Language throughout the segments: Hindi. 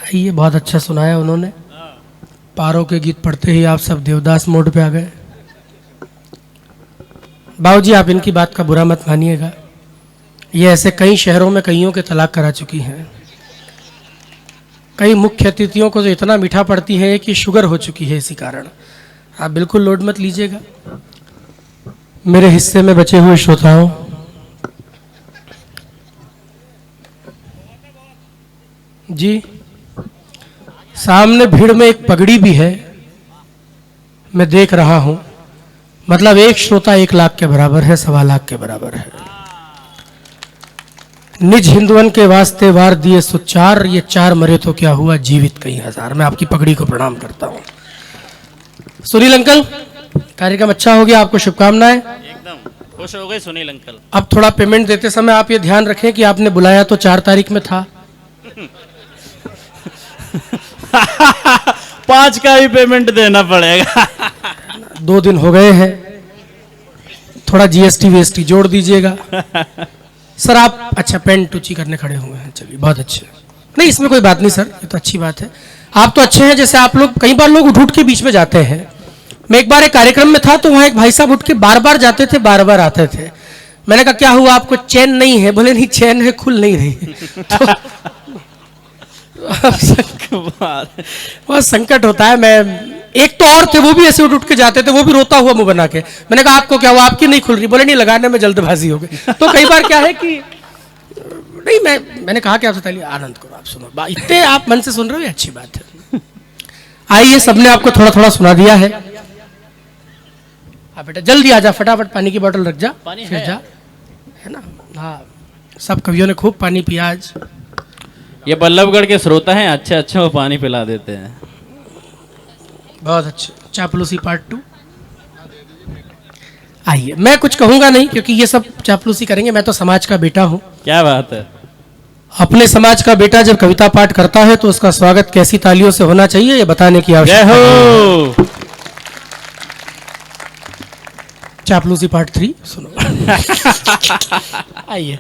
ये बहुत अच्छा सुनाया उन्होंने। पारो के गीत पढ़ते ही आप सब देवदास मोड पे आ गए। बाबूजी आप इनकी बात का बुरा मत मानिएगा, ये ऐसे कई शहरों में कईयों के तलाक करा चुकी हैं। कई मुख्य अतिथियों को तो इतना मीठा पड़ती है कि शुगर हो चुकी है, इसी कारण आप बिल्कुल लोड मत लीजिएगा। मेरे हिस्से में बचे हुए श्रोताओं, जी सामने भीड़ में एक पगड़ी भी है, मैं देख रहा हूं। मतलब एक श्रोता 1 लाख के बराबर है, 1.25 लाख के बराबर है। निज हिंदुअन के वास्ते वार दिए सुचार, ये 4 मरे तो क्या हुआ, जीवित कई हजार। मैं आपकी पगड़ी को प्रणाम करता हूं। सुनील अंकल, कार्यक्रम अच्छा हो गया, आपको शुभकामनाएं। एकदम खुश हो गए सुनील अंकल। अब थोड़ा पेमेंट देते समय आप ये ध्यान रखें कि आपने बुलाया तो 4 तारीख में था। 5 का भी पेमेंट देना पड़ेगा। 2 दिन हो गए हैं, थोड़ा जीएसटी वीएसटी जोड़ दीजिएगा। सर आप अच्छा पेन टूची करने खड़े हुए हैं, चलिए बहुत अच्छे। नहीं इसमें कोई बात नहीं सर, ये तो अच्छी बात है। आप तो अच्छे हैं। जैसे आप लोग, कई बार लोग उठ के बीच में जाते हैं। मैं एक बार एक कार्यक्रम में था तो वहाँ एक भाई साहब उठ के बार बार जाते थे, बार बार आते थे। मैंने कहा क्या हुआ, आपको चैन नहीं है? बोले नहीं चैन है, खुल नहीं रही। तो बहुत संकट होता है। मैं एक तो और थे, वो भी ऐसे उठ के जाते थे, वो भी रोता हुआ मुंह बना के। मैंने कहा आपको क्या हुआ, आपकी नहीं खुल रही? बोले नहीं लगाने में जल्दबाजी हो गई। तो कई बार क्या है कि नहीं, मैंने कहा कि आप बताइए, आनंद करो, आप सुनो, इतने आप मन से सुन रहे हो, अच्छी बात है। आइए, सबने आपको थोड़ा थोड़ा सुना दिया है। हाँ बेटा जल्दी आ जा, फटाफट पानी की बोतल रख जा, फिर जा, है ना। हाँ सब कवियों ने खूब पानी पिया आज। ये बल्लभगढ़ के श्रोता हैं, अच्छे अच्छे वो पानी पिला देते हैं। बहुत अच्छे। चापलूसी पार्ट 2। आइए, मैं कुछ कहूंगा नहीं क्योंकि ये सब चापलूसी करेंगे। मैं तो समाज का बेटा हूं। क्या बात है। अपने समाज का बेटा जब कविता पाठ करता है तो उसका स्वागत कैसी तालियों से होना चाहिए, ये बताने की आवश्यकता है। चापलूसी पार्ट 3 सुनो। आइए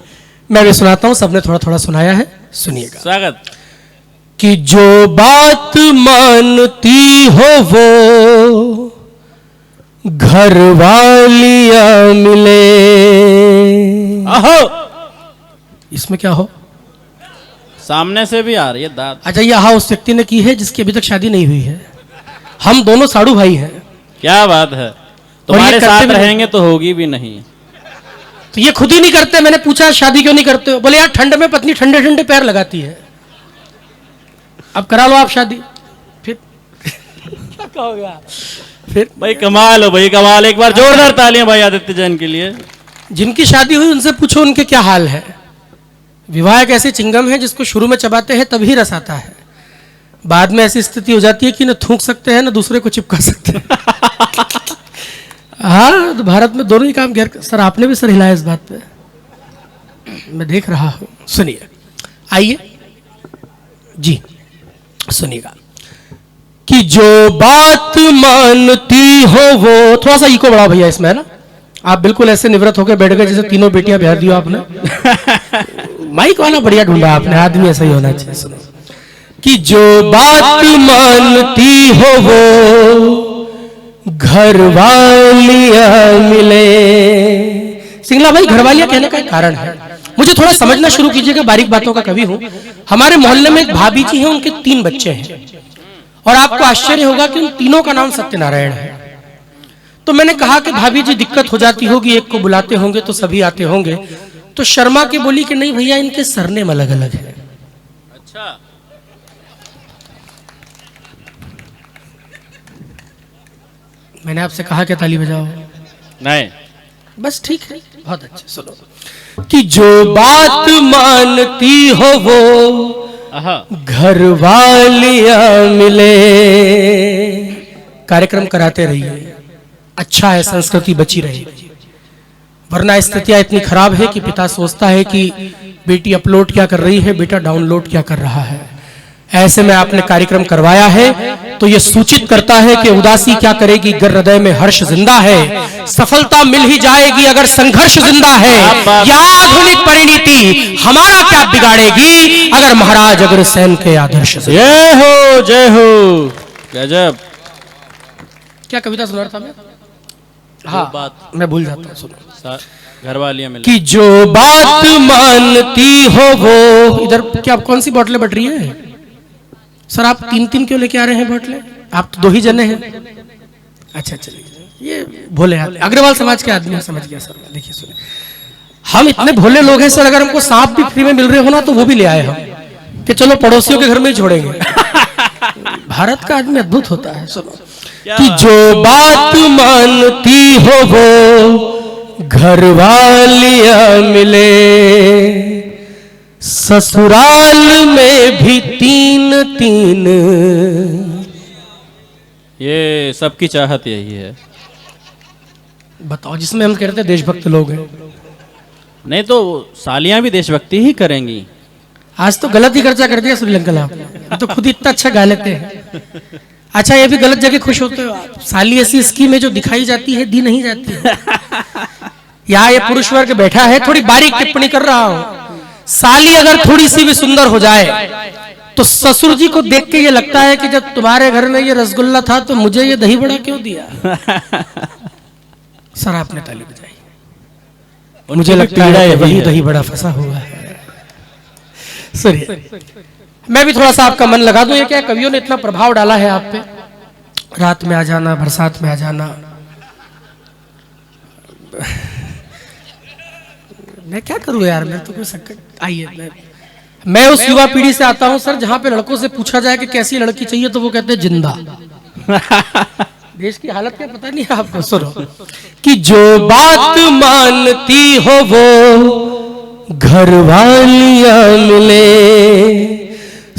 मैं भी सुनाता हूं, सबने थोड़ा थोड़ा सुनाया है, सुनिएगा। स्वागत। कि जो बात मानती हो वो घर वालियां मिले। आहो, इसमें क्या हो? सामने से भी आ रही है दांत। अच्छा ये हाँ उस व्यक्ति ने की है जिसकी अभी तक शादी नहीं हुई है। हम दोनों साड़ू भाई हैं। क्या बात है। तुम्हारे साथ रहेंगे तो होगी भी नहीं। तो ये खुद ही नहीं करते। मैंने पूछा शादी क्यों नहीं करते हो? बोले यार ठंड में पत्नी ठंडे ठंडे पैर लगाती है। अब करा लो आप शादी। फिर क्या कहोगे आप? फिर भाई कमाल हो भाई, कमाल। एक बार जोरदार तालियां भाई आदित्य जैन के लिए। जिनकी शादी हुई उनसे पूछो उनके क्या हाल है। विवाह एक ऐसी चिंगम है जिसको शुरू में चबाते हैं तभी रस आता है, बाद में ऐसी स्थिति हो जाती है कि न थूक सकते हैं न दूसरे को चिपका सकते हैं। हाँ तो भारत में दोनों ही काम गैर। सर आपने भी सर हिलाया इस बात पे, मैं देख रहा हूं। सुनिए, आइए जी सुनिएगा। कि जो बात मानती हो वो, थोड़ा सा इको बढ़ाओ भैया इसमें, है ना। आप बिल्कुल ऐसे निवृत्त होकर बैठ गए जैसे तीनों बेटियां बिहार दियो आपने। माइक वाला बढ़िया ढूंढा आपने, आदमी ऐसा ही होना चाहिए। सुनो। कि जो बात मानती हो वो घर वालियां मिले। सिंगला भाई घर वालियां कहने का एक कारण है, मुझे थोड़ा समझना शुरू कीजिएगा, बारीक बातों का कवि हूं। हमारे मोहल्ले में एक भाभी जी हैं, उनके 3 बच्चे हैं और आपको आश्चर्य होगा कि उन तीनों का नाम सत्यनारायण है। तो मैंने कहा कि भाभी जी दिक्कत हो जाती होगी, एक को बुलाते होंगे तो सभी आते होंगे। तो शर्मा के बोली कि नहीं भैया इनके सरनेम अलग अलग है। अच्छा। मैंने आपसे कहा कि ताली बजाओ। नहीं बस ठीक है, बहुत अच्छा। सुनो। कि जो बात मानती हो वो घर वालियां मिले। कार्यक्रम कराते रहिए, अच्छा है, संस्कृति बची रहेगी। वरना स्थितियां इतनी खराब है कि पिता सोचता है कि बेटी अपलोड क्या कर रही है, बेटा डाउनलोड क्या कर रहा है। ऐसे में आपने कार्यक्रम करवाया है तो यह सूचित करता है कि उदासी क्या करेगी गर हृदय में हर्ष जिंदा है। सफलता मिल ही जाएगी अगर संघर्ष जिंदा है। या आधुनिक परिणति हमारा क्या बिगाड़ेगी अगर महाराज अग्रसेन के आदर्श से। जय हो गजब। क्या कविता सुना रहा था मैं? हाँ बात मैं भूल जाता हूँ, सुनो। घर वालियां मिल कि जो बात मानती हो वो। इधर क्या कौन सी बोतलें बट रही है सर? आप 3-3 क्यों लेके आ रहे हैं बोतलें? आप तो 2 ही जने हैं। अच्छा चलिए, ये भोले अग्रवाल समाज के आदमी समझ गया सर। देखिए सुनिए, हम इतने भोले लोग हैं सर, अगर हमको सांप भी फ्री में मिल रहे हो ना तो वो भी ले आए हम कि चलो पड़ोसियों के घर में ही छोड़ेंगे। भारत का आदमी अद्भुत होता है। सुनो कि जो बात मानती हो वो घर वालियां मिले, ससुराल में भी 3-3। ये सबकी चाहत यही है। बताओ, जिसमें हम कहते हैं देशभक्त लोग हैं। नहीं तो सालियां भी देशभक्ति ही करेंगी। आज तो गलत ही खर्चा कर दिया श्रीलंका आपने, तो खुद इतना अच्छा गा लेते हैं। अच्छा, ये भी गलत जगह खुश होते हो आप। साली ऐसी स्कीम है जो दिखाई जाती है दी नहीं जाती है। यहाँ ये पुरुष वर्ग बैठा है, थोड़ी बारीक टिप्पणी कर रहा हूं। साली अगर थोड़ी सी भी सुंदर हो जाए तो ससुर जी को देख के ये लगता है कि जब तुम्हारे घर में ये रसगुल्ला था तो मुझे ये दही बड़ा क्यों दिया। सर आपने ताली बजाई। मुझे लगता है वही दही बड़ा फंसा हुआ है। सुनिए, मैं भी थोड़ा सा आपका मन लगा दूं। ये क्या कवियों ने इतना प्रभाव डाला है आप पे। रात में आ जाना, बरसात में आ जाना। मैं क्या करूं यार, मैं तो कोई संकट। आइए, मैं उस युवा पीढ़ी से आता हूं सर, जहां पे लड़कों से पूछा जाए कि कैसी लड़की चाहिए तो वो कहते हैं जिंदा। देश की हालत क्या पता नहीं आपको। सुनो कि जो बात मानती हो वो घर वालियां मिले,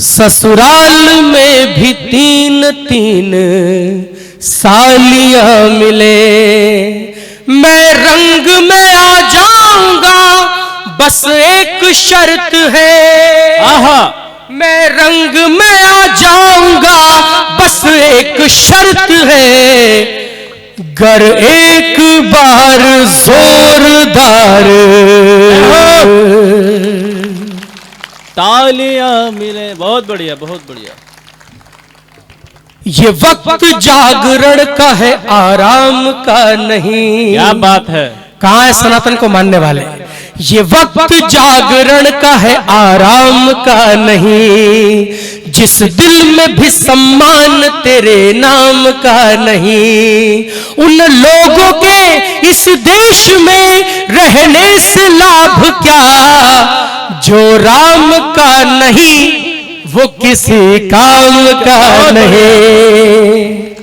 ससुराल में भी 3-3 सालियां मिले। मैं रंग में आ जाऊंगा बस एक शर्त है। आहा, मैं रंग में आ जाऊंगा बस एक शर्त है। गर एक बार जोरदार तालियां मिले। बहुत बढ़िया, बहुत बढ़िया। ये वक्त जागरण का है, आराम का नहीं। क्या बात है। कहाँ है सनातन को मानने वाले? ये वक्त जागरण का है, आराम का नहीं। जिस दिल में भी सम्मान तेरे नाम का नहीं, उन लोगों के इस देश में रहने से लाभ क्या। जो राम का नहीं वो किसी काम का नहीं।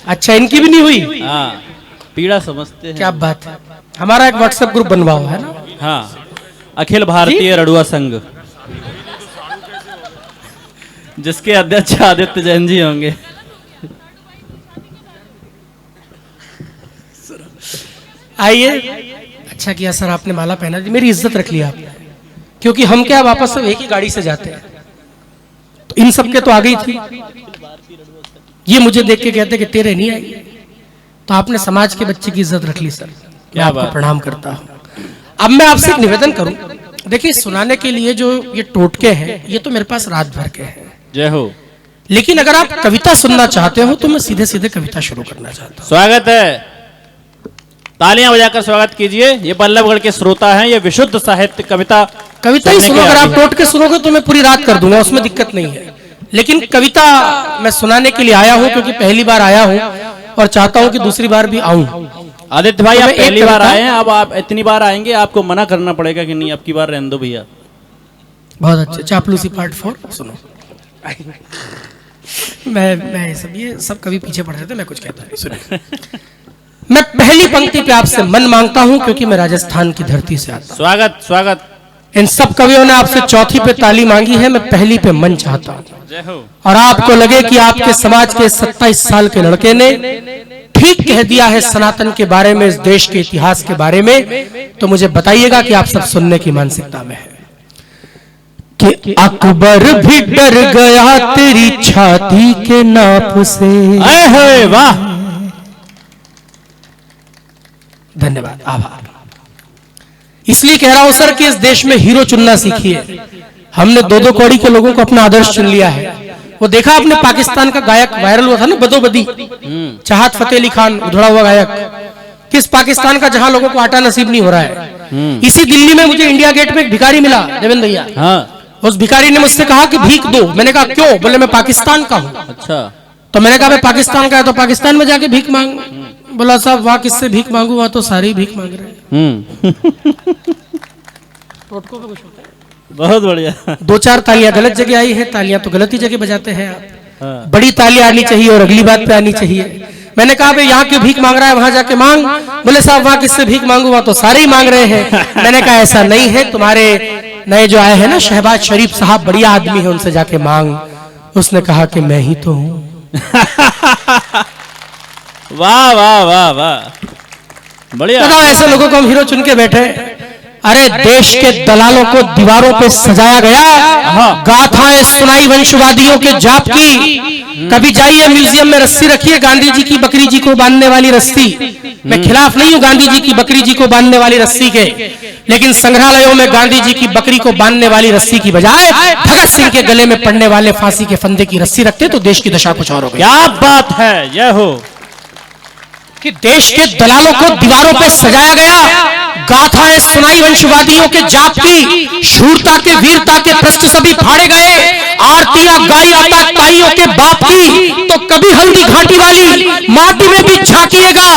अच्छा, इनकी भी नहीं हुई। हाँ, पीड़ा समझते हैं। क्या बात है। हमारा एक व्हाट्सएप ग्रुप बनवाओ, है ना? हाँ, अखिल भारतीय रड़ुआ संघ, जिसके अध्यक्ष आदित्य जैन जी होंगे। आइए। अच्छा किया सर आपने माला पहना दी, मेरी इज्जत रख लिया आपने। क्योंकि हम क्या वापस सब एक ही गाड़ी से जाते हैं, तो इन सब के तो आ गई थी। ये मुझे देख के कहते कि तेरे नहीं आई, तो आपने समाज के बच्चे की इज्जत रख ली सर। मैं आपको प्रणाम करता हूँ। अब मैं आपसे एक निवेदन करूं। देखिए, सुनाने के लिए जो ये टोटके हैं ये तो मेरे पास रात भर के हैं। जय हो। लेकिन अगर आप कविता सुनना चाहते हो तो मैं सीधे सीधे कविता शुरू करना चाहता हूँ। स्वागत है, तालियां बजाकर स्वागत कीजिए। ये बल्लभगढ़ के श्रोता हैं। ये विशुद्ध साहित्य कविता ही सुनो। अगर आप टोटके सुनोगे तो मैं पूरी रात कर दूंगा, उसमें दिक्कत नहीं है। लेकिन कविता मैं सुनाने के लिए आया हूं क्योंकि पहली बार आया हूं और चाहता हूं कि दूसरी बार भी आऊं। आदित्य भाई, आप पहली बार आए हैं, अब आप इतनी बार आएंगे आपको मना करना पड़ेगा कि नहीं, अब की बार रहने दो भैया। बहुत अच्छे। चापलूसी पार्ट 4 सुनो। मैं ये सब कभी पीछे पड़ रहे थे, मैं कुछ कहता नहीं। सुनो, मैं पहली पंक्ति पे आपसे मन मांगता हूं क्योंकि मैं राजस्थान की धरती से आता हूं। स्वागत स्वागत। इन सब कवियों ने आपसे चौथी पे ताली मांगी है, मैं पहली पे मन चाहता हूं। जय हो। और आपको लगे कि आपके समाज के 27 साल के लड़के ने ठीक कह दिया है सनातन के बारे में, इस देश के इतिहास के बारे में, तो मुझे बताइएगा कि आप सब सुनने की मानसिकता में है। कि अकबर भी डर गया तेरी छाती के नाप से। अरे वाह, धन्यवाद, आभार। इसलिए कह रहा हूं सर कि इस देश में हीरो चुनना सीखिए। हमने दो दो कौड़ी के लोगों को अपना आदर्श चुन लिया है। वो देखा आपने पाकिस्तान का गायक वायरल हुआ था ना, बदोबदी, चाहत फतेह अली खान, उधड़ा हुआ गायक, किस पाकिस्तान का जहां लोगों को आटा नसीब नहीं हो रहा है। इसी दिल्ली में मुझे इंडिया गेट में एक भिखारी मिला, देवेंद्र भैया। हाँ, उस भिखारी ने मुझसे कहा कि भीख दो। मैंने कहा क्यों? बोले मैं पाकिस्तान का हूँ। अच्छा, तो मैंने कहा मैं पाकिस्तान का है तो पाकिस्तान में जाके भीख मांग। बोला साहब वहां किससे भीख मांगू, वहां तो सारे ही भीख मांग रहे हैं। बहुत बढ़िया। दो चार तालियां गलत जगह आई है, तालियां तो गलत ही जगह बजाते हैं आप। हाँ। बड़ी तालियां आनी चाहिए और अगली बात पे आनी चाहिए। मैंने कहा भाई यहाँ क्यों भीख मांग रहा है, वहां जाके मांग। बोले साहब वहां किससे भीख मांगू, वहां तो सारे ही मांग रहे हैं। मैंने कहा ऐसा नहीं है, तुम्हारे नए जो आए हैं ना शहबाज शरीफ साहब, बढ़िया आदमी है, उनसे जाके मांग। उसने कहा कि मैं ही तो हूं। वाह वाह वाह वाह, बढ़िया। बताओ ऐसे लोगों को हम हीरो चुन के बैठे। अरे देश के दलालों को दीवारों पे सजाया गया, गाथाएं सुनाई वंशवादियों के जाप की। कभी जाइए म्यूजियम में रस्सी रखिए, गांधी जी की बकरी जी को बांधने वाली रस्सी। मैं खिलाफ नहीं हूं गांधी जी की बकरी जी को बांधने वाली रस्सी के, लेकिन संग्रहालयों में गांधी जी की बकरी को बांधने वाली रस्सी की बजाय भगत सिंह के गले में पड़ने वाले फांसी के फंदे की रस्सी रखते तो देश की दशा कुछ और हो गई। क्या बात है, यह हो कि देश के दलालों को दीवारों पे सजाया गया, गाथाएं सुनाई वंशवादियों के जाप की, शूरता के वीरता के पृष्ठ सभी फाड़े गए, आरतियां गाई आतताइयों के बाप की, तो कभी हल्दी घाटी वाली माटी में भी झांकिएगा।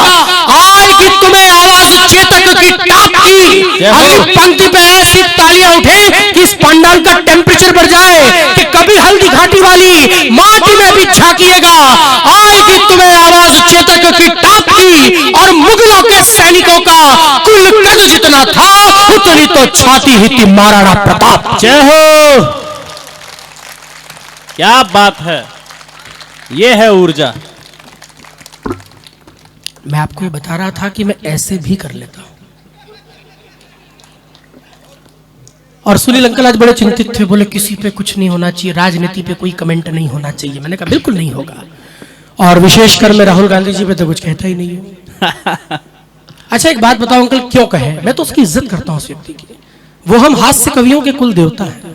आएगी तुम्हें आवाज चेतक की टाप की। अभी पंक्ति पे ऐसी तालियां उठे कि इस पंडाल का टेम्परेचर बढ़ जाए कि कभी हल्दी घाटी वाली माटी में भी झांकिएगा। आएगी तुम्हें आवाज चेतक की टाप की, और मुगलों के सैनिकों का कुल कद जितना था उतनी तो छाती ही थी महाराणा प्रताप। जय हो, क्या बात है, ये है ऊर्जा। मैं आपको ये बता रहा था कि मैं ऐसे भी कर लेता हूं। और सुनील अंकल आज बड़े चिंतित थे, बोले किसी पे कुछ नहीं होना चाहिए, राजनीति पे कोई कमेंट नहीं होना चाहिए। मैंने कहा बिल्कुल नहीं होगा, और विशेषकर मैं राहुल गांधी जी पे तो कुछ कहता ही नहीं हूं। अच्छा एक बात बताओ अंकल, क्यों कहे? मैं तो उसकी इज्जत करता हूं उस व्यक्ति की। वो हम हास्य कवियों के कुल देवता हैं।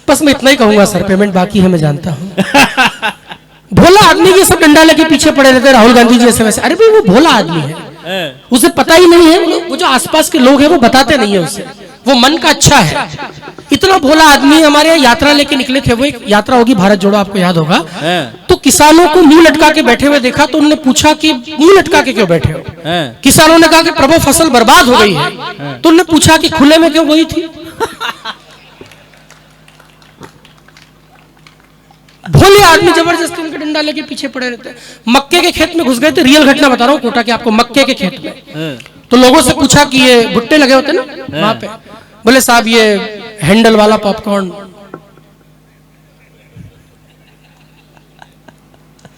बस मैं इतना ही कहूंगा सर, पेमेंट बाकी है मैं जानता हूं। भोला आदमी के सब डंडा लेके पीछे पड़े रहते हैं, राहुल गांधी जी ऐसे वैसे। अरे भाई वो भोला आदमी है, उसे पता ही नहीं है। वो जो आसपास के लोग हैं वो बताते नहीं है उसे, वो मन का अच्छा है। इतना भोला आदमी हमारे यहाँ यात्रा लेके निकले थे। वो एक यात्रा होगी भारत जोड़ो, आपको याद होगा। तो किसानों को मुंह लटका के बैठे हुए देखा, तो उन्होंने पूछा कि मुंह लटका के क्यों बैठे हो? किसानों ने कहा कि प्रभु फसल बर्बाद हो गई है। तो उन्होंने पूछा कि खुले में क्यों गई थी? भोले आदमी जबरदस्ती उनके डंडा लेके पीछे पड़े रहते हैं। मक्के के खेत में घुस गए थे, रियल घटना बता रहा हूँ कोटा के आपको। मक्के के खेत में तो लोगों से पूछा कि ये भुट्टे लगे होते ना वहां पे, बोले साहब ये हैंडल वाला पॉपकॉर्न,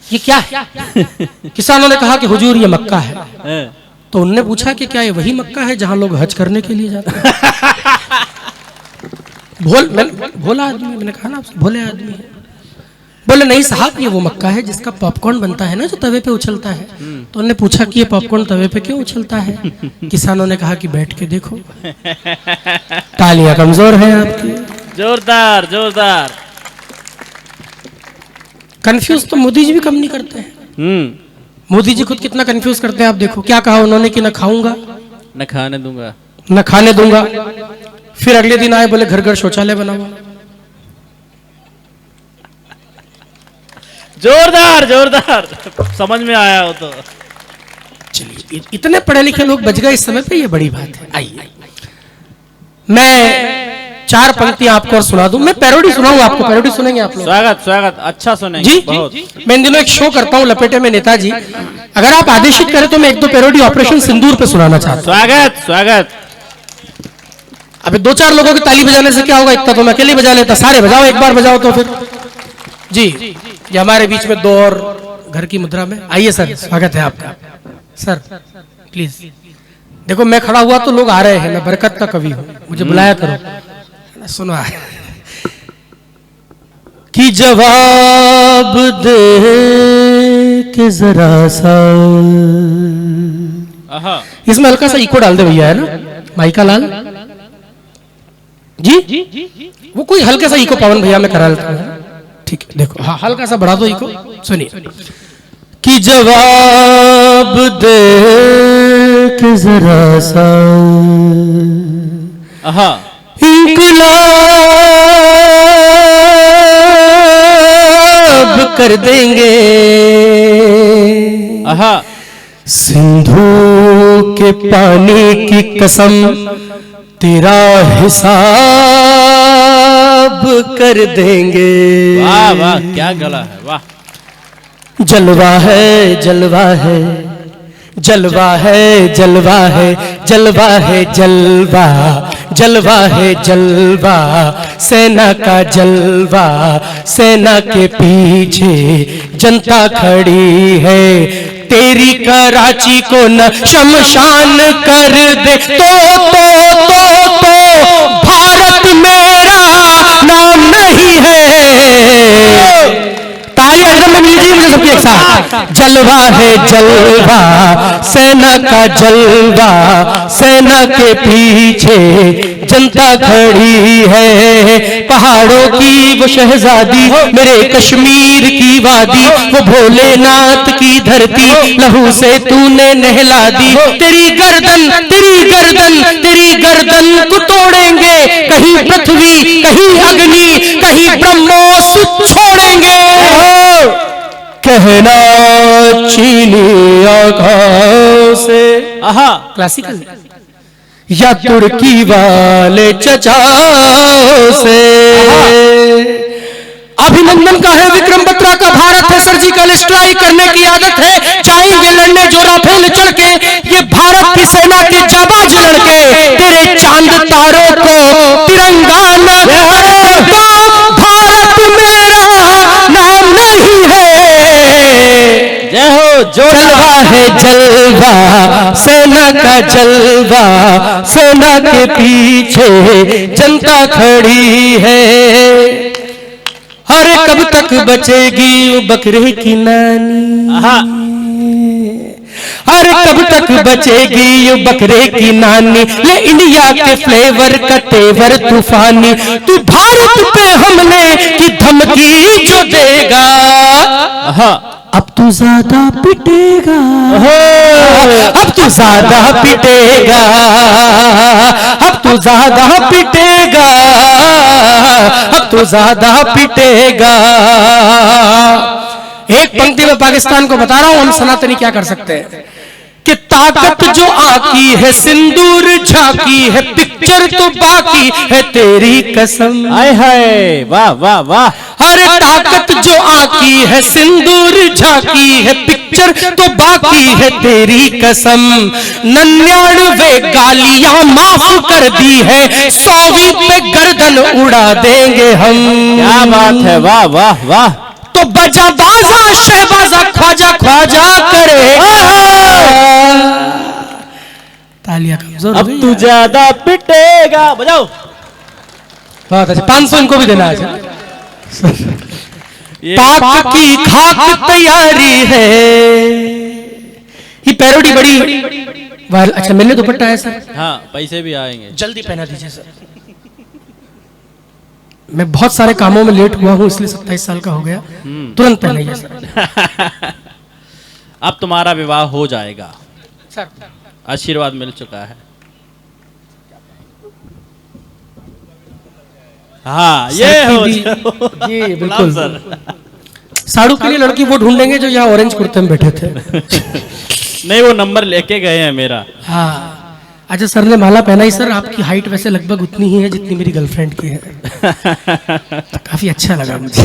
ये क्या है? किसानों ने कहा कि हुजूर ये मक्का है। तो उनने पूछा कि क्या ये वही मक्का है जहां लोग हज करने के लिए जाते हैं? भोला आदमी, मैंने कहा ना आपसे भोले आदमी है। बोले नहीं साहब ये वो मक्का है जिसका पॉपकॉर्न बनता है ना, जो तवे पे उछलता है। तो उन्होंने पूछा कि ये पॉपकॉर्न तवे पे क्यों उछलता है? किसानों ने कहा कि बैठ के देखो। तालियां कमजोर हैं आपकी। जोरदार जोरदार। कंफ्यूज तो मोदी जी भी कम नहीं करते हैं। मोदी जी खुद कितना कंफ्यूज करते हैं आप देखो। क्या कहा उन्होंने कि न खाऊंगा न खाने दूंगा, न खाने दूंगा। फिर अगले दिन आए, बोले घर घर शौचालय बनाओ। जोरदार जोरदार, समझ में आया हो तो। चलिए इतने पढ़े लिखे लोग बच गए इस समय पे, ये बड़ी बात है। आइए मैं चार पंक्तियां आपको और सुना दूं। मैं पैरोडी सुनाऊंगा आपको, पैरोडी सुनेंगे आप लोग? स्वागत स्वागत, अच्छा सुनेंगे। जी बहुत। मैं इन दिनों एक शो करता हूं लपेटे में नेताजी। अगर आप आदेशित करें तो मैं एक दो पैरोडी ऑपरेशन सिंदूर पे सुनाना चाहता हूं। स्वागत स्वागत। अभी दो चार लोगों की ताली बजाने से क्या होगा, इतना तो मैं अकेले बजा लेता। सारे बजाओ, एक बार बजाओ तो फिर। जी ये हमारे बीच में दो और घर की मुद्रा में। आइए सर, स्वागत है आपका। सर प्लीज देखो मैं खड़ा हुआ तो लोग आ रहे हैं, मैं बरकत का कवि हूं, मुझे बुलाया करो। सुनो कि जवाब दे के जरा सा, इसमें हल्का सा इको डाल दे भैया, है ना माइका लाल जी, वो कोई हल्का सा इको पवन भैया मैं करा लेता हूं, ठीक है। देखो हाँ हल्का सा बढ़ा दो इको, सुनिए कि जवाब दे के जरा सा इंकलाब कर देंगे, सिंधु के पानी की कसम तेरा हिसाब कर देंगे। वाह वाह क्या गला है, वाह। जलवा है जलवा है जलवा है जलवा है जलवा है जलवा, जलवा है जलवा सेना का जलवा, सेना के पीछे जनता खड़ी है, तेरी कराची को न शमशान कर दे तो भारत मेरा नाम नहीं है। तालियां एकदम में मिल मुझे सबके एक साथ। जलवा है जलवा सेना का जलवा, सेना के पीछे जनता खड़ी है, पहाड़ों की वो शहजादी, मेरे कश्मीर की वादी, वो भोलेनाथ की धरती, लहू से तूने नहला दी, तेरी गर्दन तेरी गर्दन तेरी गर्दन को तोड़ेंगे, कहीं पृथ्वी कहीं अग्नि कहीं ब्रह्मोस छोड़ेंगे। कहना चीनी आंखों से, क्लासिकल, या तुर्की वाले चचाओं से। अभिनंदन का है विक्रम बत्रा का भारत है, सर्जिकल स्ट्राइक करने की आदत है, जाएंगे लड़ने जो राफेल चढ़ के, ये भारत की सेना के जाबाज लड़के, तेरे चांद तारों को तिरंगा न करे तो भारत मेरा नाम नहीं है। जय हो। जलवा है जलवा सेना का जलवा, सेना के पीछे जनता खड़ी है। अरे कब तक बचेगी वो बकरे की नानी, अरे कब तक बचेगी ये बकरे की नानी, ये इंडिया के फ्लेवर का तेवर तूफानी, तू भारत पे हमले की धमकी जो देगा, अब तू ज्यादा पिटेगा, अब तू ज्यादा पिटेगा, अब तू ज्यादा पिटेगा, अब तू ज्यादा पिटेगा। एक पंक्ति में पाकिस्तान को बता रहा हूं हम सनातनी क्या कर सकते हैं, कि ताकत जो आकी है सिंदूर झाकी है, पिक्चर तो बाकी है तेरी कसम। आए हाय वाह वाह वाह। अरे ताकत जो आकी है सिंदूर झाकी है, पिक्चर तो बाकी है तेरी कसम, 99 गालियां माफ कर दी है, 100वीं पे गर्दन उड़ा देंगे हम। क्या बात है, वाह वाह वाह। तो बजा बाजा शहबाजा ख्वाजा ख्वाजा करेगा। तालियां कमजोर हो गई। अब तू ज्यादा पिटेगा, बजाओ। बहुत अच्छा, 500 इनको भी देना है। पाक की खाक तैयारी है, ये पैरोडी बड़ी वायरल। अच्छा मिलने दुपट्टा है सर? हाँ पैसे भी आएंगे, जल्दी पहना दीजिए सर। मैं बहुत सारे कामों में लेट हुआ हूं इसलिए 27 साल का हो गया, तुरंत पहनाइए सर। अब तुम्हारा विवाह हो जाएगा सर, आशीर्वाद मिल चुका है। हाँ ये हो जी बिल्कुल सर। साड़ू के लिए लड़की वो ढूंढेंगे जो यहाँ ऑरेंज कुर्ते में बैठे थे। नहीं वो नंबर लेके गए हैं मेरा। हाँ अच्छा सर ने माला पहनाई सर, आपकी हाइट वैसे लगभग उतनी ही है जितनी मेरी गर्लफ्रेंड की है। तो काफी अच्छा लगा मुझे।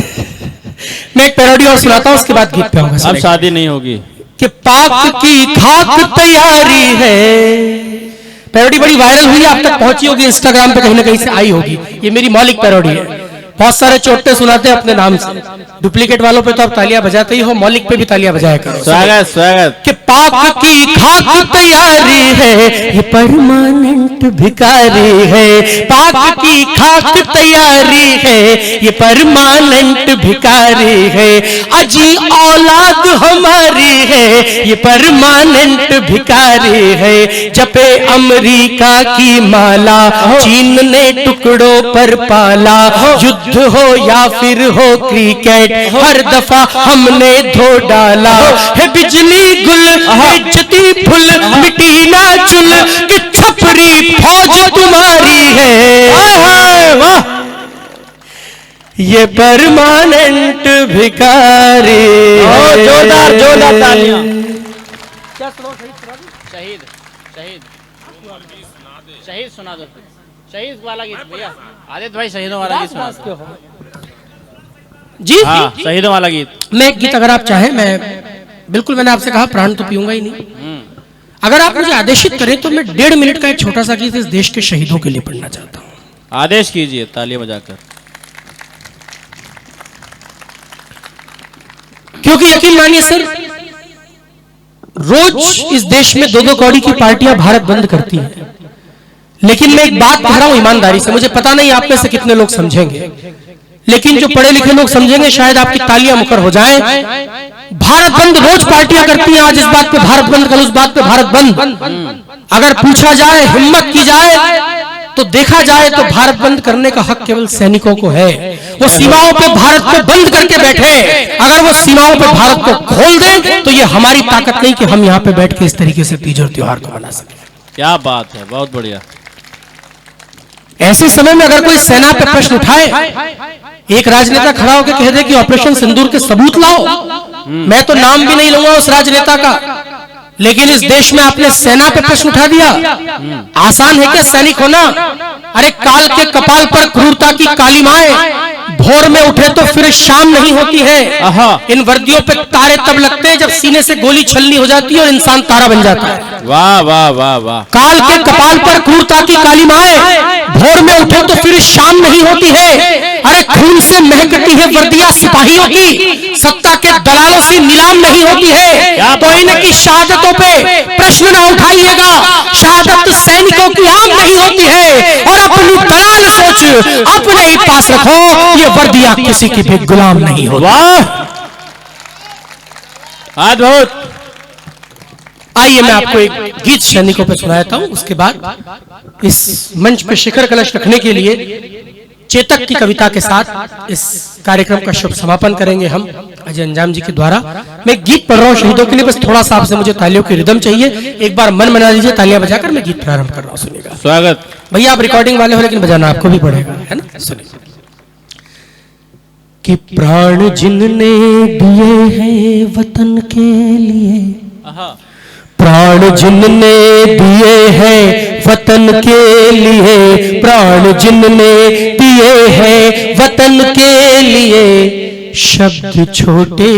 मैं एक पैरोडी और सुनाता हूँ उसके बाद गीत पे आऊंगा। अब शादी नहीं होगी। कि पाक की खाक तैयारी है, पैरोडी बड़ी वायरल हुई है, आप तक पहुंची होगी, इंस्टाग्राम पे कहीं ना कहीं से आई होगी। ये मेरी मौलिक पैरोडी है। बहुत सारे चोटे सुनाते हैं अपने नाम से, डुप्लीकेट वालों पे तो आप तालियां बजाते ही हो, मौलिक पे भी तालियां बजाया करो। स्वागत स्वागत। कि पाक की खाक तैयारी है, ये परमानेंट भिखारी है। पाक की खाक तैयारी है, ये परमानेंट भिखारी है। अजी औलाद हमारी है, ये परमानेंट भिखारी है। जपे अमेरिका की माला, चीन ने टुकड़ों पर पाला। युद्ध हो या फिर हो क्रिकेट, हर दफा हमने धो डाला है। बिजली गुल इज्जती फुल, मिटी ना चुल, कि छपरी फौज तुम्हारी है। वाह, ये परमानेंट भिखारी। जोरदार जोरदार तालियां। शहीद शहीद शहीद सुना दो, शहीद वाला गीत भैया, आदित्य भाई शहीदों वाला गीत सुना दो। जी हाँ, शहीदों वाला गीत। मैं एक गीत अगर आप चाहें, मैं बिल्कुल, मैंने आपसे कहा प्राण तो पीऊंगा ही नहीं। अगर आप मुझे आदेशित करें तो मैं 1.5 मिनट का एक छोटा सा गीत इस देश के शहीदों के लिए पढ़ना चाहता हूँ। आदेश कीजिए तालियां बजाकर। क्योंकि यकीन मानिए सर, रोज इस देश में 2-2 कौड़ी की पार्टियां भारत बंद करती हैं, लेकिन मैं एक बात कह रहा हूं ईमानदारी से, मुझे पता नहीं आप में से कितने लोग समझेंगे, लेकिन जो पढ़े लिखे लोग समझेंगे, शायद आपकी तालियां मुखर हो जाएं। भारत बंद रोज पार्टियां करती हैं, आज इस बात पे भारत बंद, कल उस बात पे भारत बंद। अगर पूछा जाए, हिम्मत की जाए, तो देखा जाए तो भारत बंद करने का हक केवल सैनिकों को है। वो सीमाओं पे भारत को बंद करके बैठे, अगर वो सीमाओं पे भारत को खोल दें तो ये हमारी ताकत नहीं कि हम यहाँ पे बैठ के इस तरीके से तीज और त्योहार को मना सकें। क्या बात है, बहुत बढ़िया। ऐसे समय में अगर कोई सेना पे प्रश्न उठाए, एक राजनेता खड़ा होकर कह दे कि ऑपरेशन सिंदूर के सबूत लाओ, मैं तो नाम भी नहीं लूंगा उस राजनेता का, लेकिन इस देश में आपने सेना पे प्रश्न उठा दिया। आसान है क्या सैनिक होना? अरे काल के कपाल पर क्रूरता की कालिमाएं, भोर में उठे तो फिर शाम नहीं होती है। इन वर्दियों पे तारे तब लगते हैं जब सीने से गोली छलनी हो जाती है और इंसान तारा बन जाता है। वाह वाह वाह वाह। काल के कपाल पर क्रूरता की कालिमाएं, भोर में उठे तो फिर शाम नहीं होती है। अरे खून से महकती है वर्दियां सिपाहियों की, सत्ता के दलालों से नीलाम नहीं होती है। तो इनकी शहादतों पे प्रश्न ना उठाइएगा, शहादत सैनिकों की आम नहीं होती है। और अपनी दलाल सोच अपने ही पास रखो, ये वर्दियां किसी की भी गुलाम नहीं होती। वाह, अद्भुत। आइए मैं आपको एक गीत सैनिकों पे सुनाता हूं, उसके बाद इस मंच पे शिखर कलश रखने के लिए चेतक की कविता के साथ इस कार्यक्रम का शुभ समापन करेंगे हम अजय अंजाम जी के द्वारा। मैं गीत पढ़ रहा हूं शहीदों के लिए, बस थोड़ा सा आपसे मुझे तालियों की रिदम चाहिए। एक बार मन बना लीजिए, तालियां बजाकर मैं गीत प्रारंभ कर रहा हूं, सुनिएगा। स्वागत। भैया आप रिकॉर्डिंग वाले हो, लेकिन बजाना आपको भी पड़ेगा, है ना? सुनिए। कि प्राण जिनने दिए हैं वतन के लिए, प्राण जिनने दिए हैं वतन के लिए, प्राण जिनने दिए हैं वतन के लिए, शब्द छोटे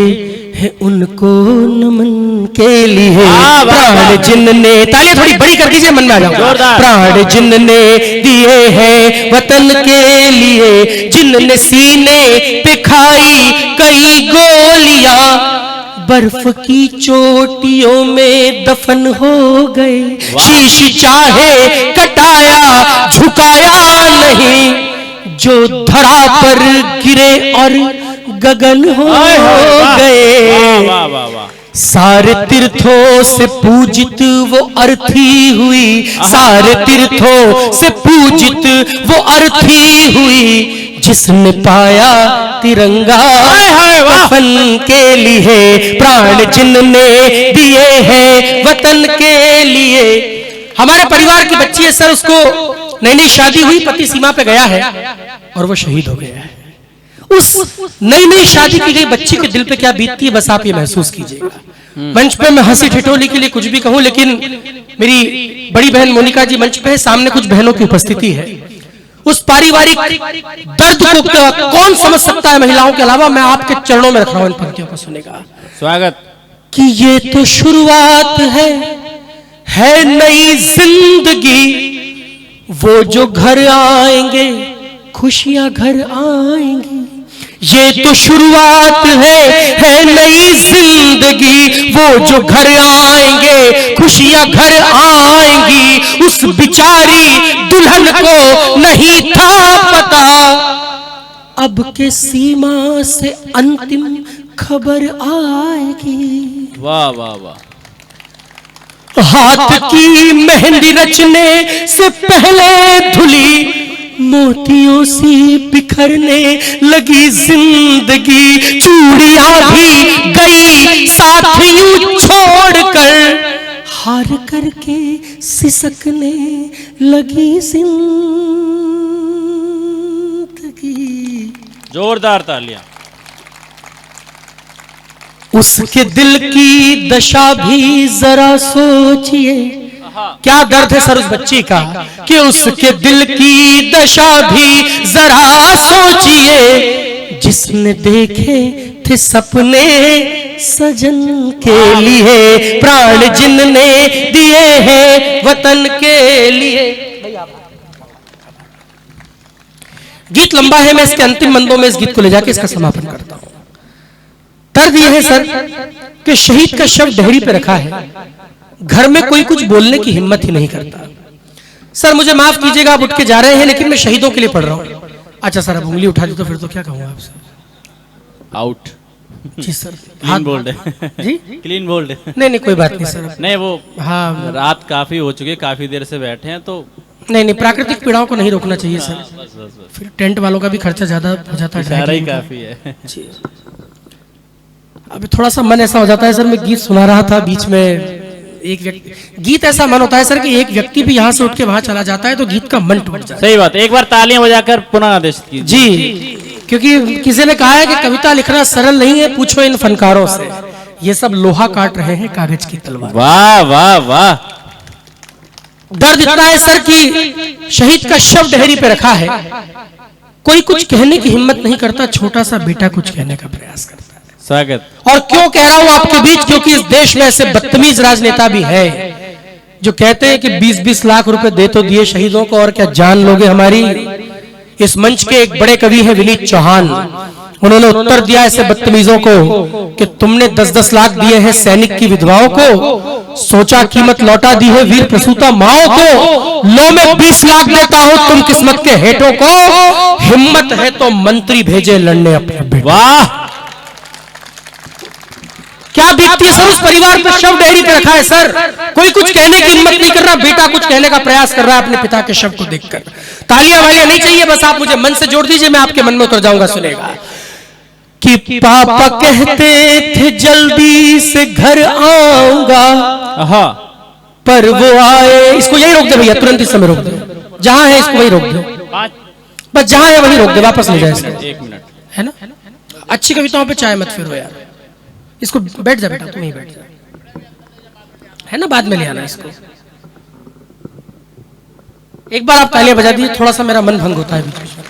हैं उनको नमन के लिए। प्राण जिनने, तालियां थोड़ी बड़ी कर दीजिए, मन में आ जाओ। प्राण जिनने दिए हैं वतन के लिए, जिनने सीने पे खाई कई गोलियां, बर्फ की चोटियों में दफन हो गए। शीश चाहे कटाया झुकाया नहीं, जो धरा पर गिरे और गगन हो गए। सारे तीर्थों से पूजित वो अर्थी हुई, सारे तीर्थों से पूजित वो अर्थी हुई, जिसने पाया तिरंगा वतन के लिए। प्राण जिनने दिए हैं वतन के लिए। हमारे परिवार की बच्ची है सर, उसको नई नई शादी हुई, पति सीमा पे गया है और वो शहीद हो गया है। उस नई नई शादी की गई बच्ची के दिल पे क्या बीतती है, बस आप ये महसूस कीजिएगा। मंच पे मैं हंसी ठिठोली के लिए कुछ भी कहूं, लेकिन मेरी बड़ी बहन मोनिका जी मंच पे है, सामने कुछ बहनों की उपस्थिति है। उस पारिवारिक दर्द को कौन समझ सकता है महिलाओं के अलावा? मैं आपके चरणों में रख रहा हूं इन पंक्तियों को, सुनेगा। स्वागत। कि ये तो शुरुआत है नई जिंदगी, वो जो घर आएंगे खुशियां घर आएंगी। ये तो शुरुआत है नई जिंदगी। वो जो घर आएंगे खुशियां घर आएंगी। उस बिचारी दुल्हन को नहीं था पता अब के सीमा से अंतिम खबर आएगी। वाह वाह वाह। हाथ की मेहंदी रचने से पहले धुली मोतियों सी बिखरने लगी जिंदगी। चूड़ियां भी गई साथ यूं छोड़कर हार करके सिसकने लगी जिंदगी। जोरदार तालियां। उसके दिल की दशा भी जरा सोचिए। क्या दर्द है सर उस बच्ची का कि उसके दिल की दशा भी जरा सोचिए। जिसने देखे थे सपने सजन के लिए प्राण जिनने दिए हैं वतन के लिए। गीत लंबा है, मैं इसके अंतिम मंदों में इस गीत को ले जाके इसका समापन करता हूं। दर्द यह है सर कि शहीद का शव डेहरी पे रखा है, घर में कोई कुछ बोलने की हिम्मत ही नहीं करता। सर मुझे माफ कीजिएगा, आप उठ के जा रहे हैं, लेकिन मैं शहीदों के लिए पढ़ रहा हूं। अच्छा सर, अब उंगली उठा दी तो फिर तो क्या कहूंगा आपसे। आउट। जी सर, क्लीन बोल्ड है जी, क्लीन बोल्ड है। नहीं कोई बात नहीं सर। नहीं वो हाँ, रात काफी हो चुकी है, काफी देर से बैठे हैं तो नहीं प्राकृतिक पीड़ाओं को नहीं रोकना चाहिए सर। बस फिर टेंट वालों का भी खर्चा ज्यादा हो जाता है। इशारा ही काफी है। अभी थोड़ा सा मन ऐसा हो जाता है सर, मैं गीत सुना रहा था बीच में, एक व्यक्ति गीत ऐसा मन होता है सर कि एक व्यक्ति भी यहाँ से उठ के वहां चला जाता है तो गीत का मन टूट जाता है। सही बात, एक बार तालियां बजाकर पुनः आदेश कीजिए। जी, क्योंकि किसी ने कहा है कि कविता लिखना सरल नहीं है, पूछो इन फनकारों से। ये सब लोहा काट रहे हैं कागज की तलवार। वाह वाह वाह। दर्द इतना है सर कि शहीद का शव डेहरी पे रखा है, कोई कुछ कहने की हिम्मत नहीं करता, छोटा सा बेटा कुछ कहने का प्रयास करता है। स्वागत। और क्यों कह रहा हूं आपके बीच, क्योंकि इस देश में ऐसे बदतमीज राजनेता भी हैं जो कहते हैं कि 20-20 लाख रुपए दे तो दिए शहीदों को, और क्या जान लोगे हमारी। इस मंच के एक बड़े कवि हैं विनीत चौहान, उन्होंने उत्तर दिया ऐसे बदतमीजों को कि तुमने 10-10 लाख दिए हैं सैनिक की विधवाओं को, सोचा कीमत लौटा दी है वीर प्रसूता माओ को। लो मैं 20 लाख देता हूं तुम किस्मत के हेठों को, हिम्मत है तो मंत्री भेजे लड़ने अपने बेटे। वाह, क्या बीतती है सर उस परिवार पर, शव डेहरी पे रखा है सर, कोई कुछ कहने की हिम्मत नहीं कर रहा, बेटा कुछ कहने का प्रयास कर रहा है अपने पिता के शव को देखकर। तालियां वालियां नहीं चाहिए, बस आप मुझे मन से जोड़ दीजिए, मैं आपके मन में उतर जाऊंगा। सुनेगा कि पापा कहते थे जल्दी से घर आऊंगा, पर वो आए। इसको यही रोक दे भैया, तुरंत इस समय रोक दे, जहां है इसको वही रोक दे, बस जहां है वही रोक दे, वापस ले जाए इसको। 1 मिनट है ना, अच्छी कविताओं पे चाय मत फिरो यार। इसको बैठ जा बेटा, तुम ही बैठ जा, है ना, बाद में ले आना इसको। एक बार आप तालियां बजा दिए, थोड़ा सा मेरा मन भंग होता है बीच में।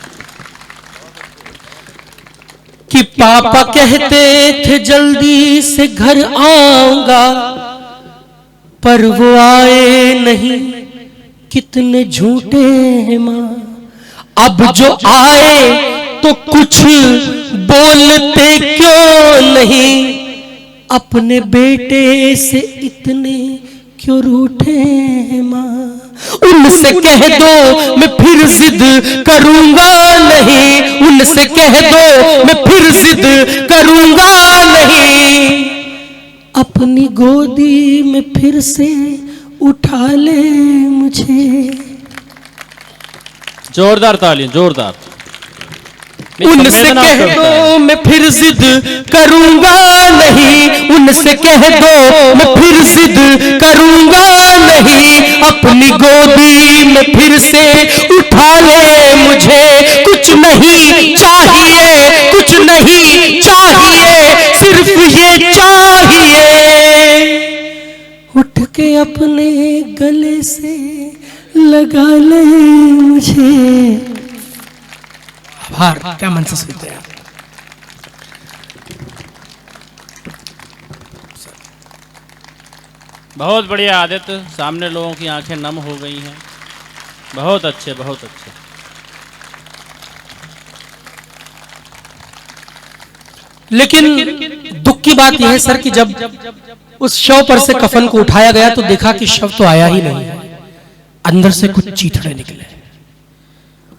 कि पापा कहते थे जल्दी से घर आऊंगा, पर वो आए नहीं, कितने झूठे हैं मां। अब जो आए तो कुछ बोलते क्यों नहीं, अपने बेटे से इतने क्यों रूठे हैं मां। उनसे कह दो मैं फिर जिद करूंगा नहीं, उनसे कह दो मैं फिर जिद करूंगा नहीं, अपनी गोदी में फिर से उठा ले मुझे। जोरदार तालियां, जोरदार। उनसे कह दो मैं फिर जिद करूंगा नहीं, उनसे कह दो मैं फिर जिद करूंगा नहीं, अपनी गोदी में फिर से उठा ले मुझे। कुछ नहीं चाहिए, कुछ नहीं चाहिए, सिर्फ ये चाहिए, उठ के अपने गले से लगा ले मुझे। आभार, क्या मन से सुनते हैं। बहुत बढ़िया आदित्य, सामने लोगों की आंखें नम हो गई हैं। बहुत अच्छे, बहुत अच्छे। लेकिन दुख की बात यह है सर कि जब उस शव पर से कफन को उठाया गया तो देखा कि शव तो आया ही नहीं है, अंदर से कुछ चीथड़े निकले।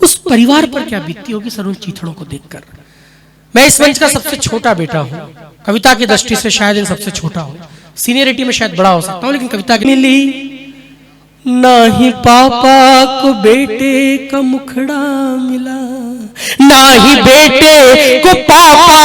उस परिवार पर क्या बीतती होगी सर उन चीथड़ों को देखकर। मैं इस मंच का सबसे छोटा बेटा हूं, कविता की दृष्टि से शायद इन सबसे छोटा हूं, सीनियरिटी में शायद बड़ा हो सकता हूं, लेकिन कविता की मिली ना ही पापा को बेटे का मुखड़ा मिला, ना ही बेटे को पापा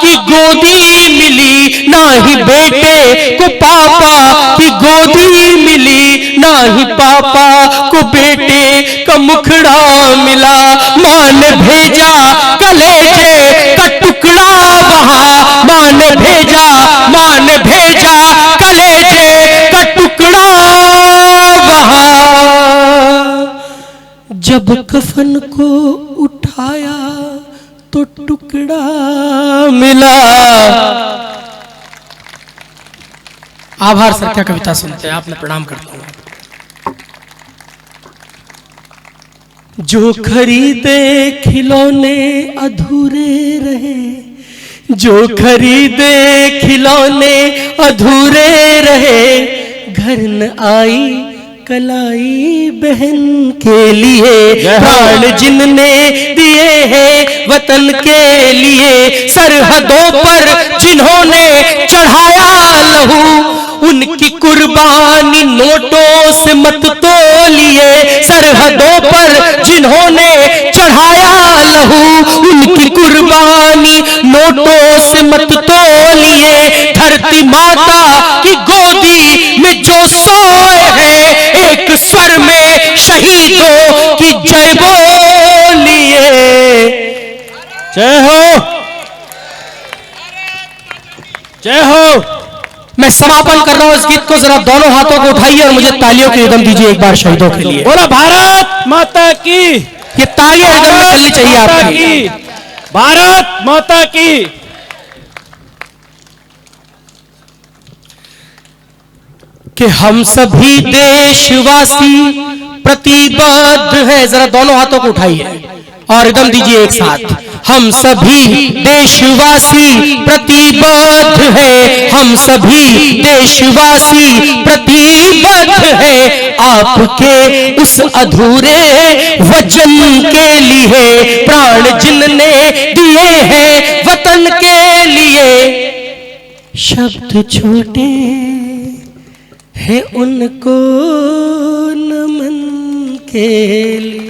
की गोदी मिली, ना ही बेटे को पापा की गोदी मिली, ना ही पापा को बेटे का मुखड़ा मिला। मां ने भेजा कलेजे का टुकड़ा वहां, मां ने भेजा कलेजे का टुकड़ा वहां। जब कफन को उठाया तो टुकड़ा मिला। आभार सर, क्या कविता सुनते हैं आप, मैं प्रणाम करता हूं। जो खरीदे खिलौने अधूरे रहे, जो खरीदे खिलौने अधूरे रहे, घर न आई कलाई बहन के लिए, प्राण जिनने दिए हैं वतन के लिए, सरहदों पर जिन्होंने चढ़ाया लहू, उनकी कुर्बानी नोटों से मत तोलिए, सरहदों पर जिन्होंने चढ़ाया लहू, उनकी कुर्बानी नोटों से मत तोलिए। धरती माता की गोदी में जो सोए हैं, एक स्वर में शहीदों की जय बोलिए। जय हो, जय हो। मैं समापन कर रहा हूं इस गीत को, जरा दोनों हाथों को उठाइए और मुझे तालियों की रिदम दीजिए एक बार शहीदों के लिए। बोला भारत माता की, ये तालियां रिदम में चलनी चाहिए आपकी। भारत माता की। कि हम सभी देशवासी प्रतिबद्ध हैं, जरा दोनों हाथों को उठाइए और रिदम दीजिए एक साथ। हम सभी देशवासी प्रतिबद्ध हैं, हम सभी देशवासी प्रतिबद्ध हैं, आपके उस अधूरे वचन के लिए, प्राण जिनने दिए हैं वतन के लिए। शब्द छोटे है उनको नमन के लिए।